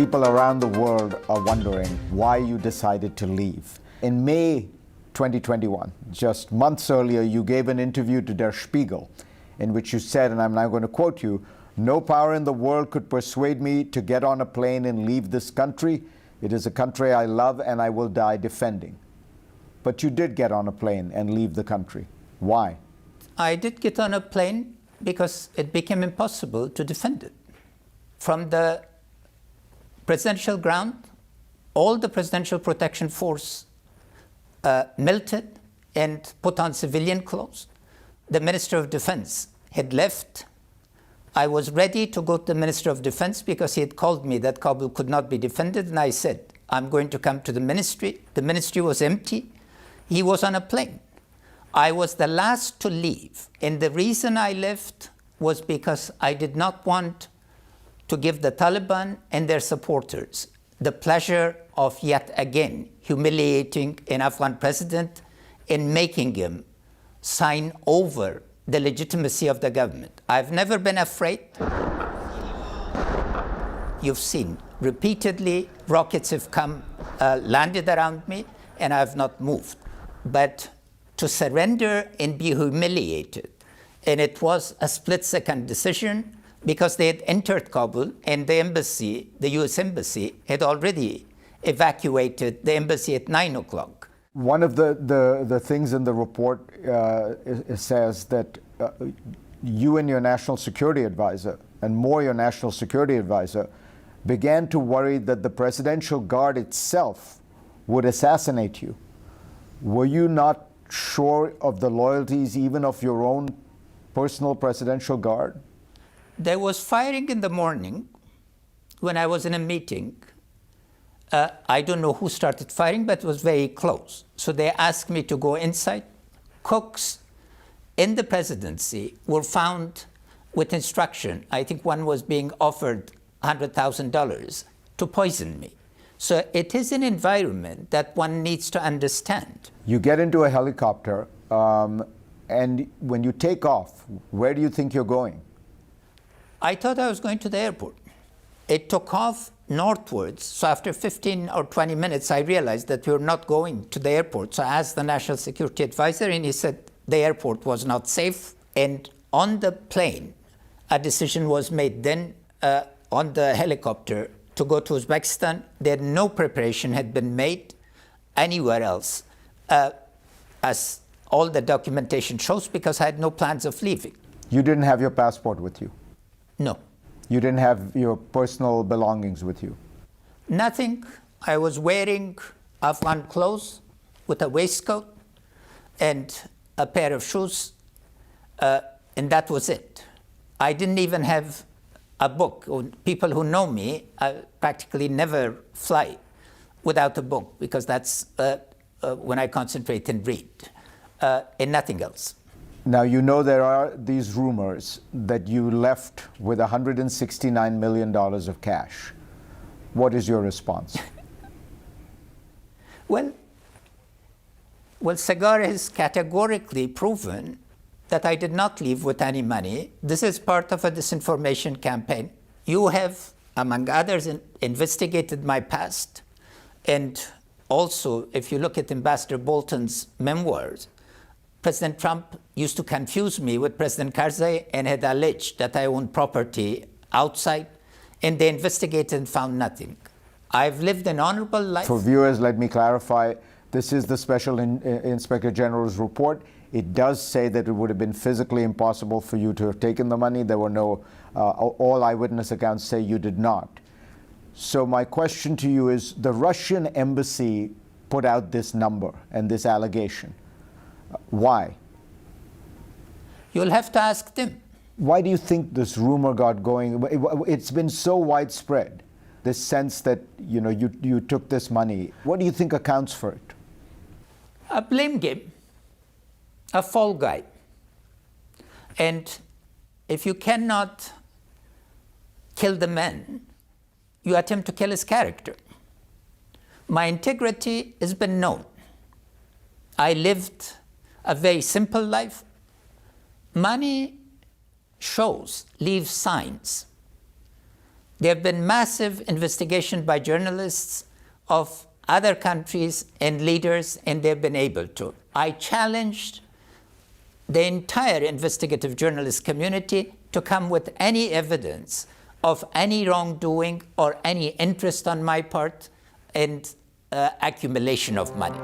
People around the world are wondering why you decided to leave. In May 2021, just months earlier, you gave an interview to Der Spiegel in which you said, and I'm now going to quote you, "No power in the world could persuade me to get on a plane and leave this country. It is a country I love and I will die defending." But you did get on a plane and leave the country. Why? I did get on a plane because it became impossible to defend it. From the presidential ground, all the presidential protection force melted and put on civilian clothes. The Minister of Defense had left. I was ready to go to the Minister of Defense because he had called me that Kabul could not be defended, and I said, I'm going to come to the ministry. The ministry was empty. He was on a plane. I was the last to leave, and the reason I left was because I did not want to give the Taliban and their supporters the pleasure of yet again humiliating an Afghan president and making him sign over the legitimacy of the government. I've never been afraid. You've seen repeatedly rockets have come, landed around me, and I've not moved. But to surrender and be humiliated, and it was a split-second decision because they had entered Kabul and the embassy, the US embassy, had already evacuated the embassy at 9 o'clock. One of the things in the report it says that you and your national security advisor, and more your national security advisor, began to worry that the Presidential Guard itself would assassinate you. Were you not sure of the loyalties even of your own personal Presidential Guard? There was firing in the morning when I was in a meeting. I don't know who started firing, but it was very close. So they asked me to go inside. Cooks in the presidency were found with instruction. I think one was being offered $100,000 to poison me. So it is an environment that one needs to understand. You get into a helicopter, and when you take off, where do you think you're going? I thought I was going to the airport. It took off northwards, so after 15 or 20 minutes, I realized that we were not going to the airport. So I asked the National Security Advisor, and he said the airport was not safe. And on the plane, a decision was made then on the helicopter to go to Uzbekistan. There no preparation had been made anywhere else, as all the documentation shows, because I had no plans of leaving. You didn't have your passport with you? No. You didn't have your personal belongings with you? Nothing. I was wearing Afghan clothes with a waistcoat and a pair of shoes, and that was it. I didn't even have a book. People who know me practically never fly without a book, because that's when I concentrate and read, and nothing else. Now, you know there are these rumors that you left with $169 million of cash. What is your response? Well, Sagar has categorically proven that I did not leave with any money. This is part of a disinformation campaign. You have, among others, investigated my past. And also, if you look at Ambassador Bolton's memoirs, President Trump used to confuse me with President Karzai and had alleged that I owned property outside, and they investigated and found nothing. I've lived an honorable life. For viewers, let me clarify. This is the Special Inspector General's report. It does say that it would have been physically impossible for you to have taken the money. There were no, all eyewitness accounts say you did not. So my question to you is, the Russian embassy put out this number and this allegation. Why? You'll have to ask them. Why do you think this rumor got going? It's been so widespread, this sense that you took this money. What do you think accounts for it? A blame game, a fall guy. And if you cannot kill the man, you attempt to kill his character. My integrity has been known. I lived a very simple life. Money shows, leaves signs. There have been massive investigation by journalists of other countries and leaders, and they've been able to. I challenged the entire investigative journalist community to come with any evidence of any wrongdoing or any interest on my part and accumulation of money.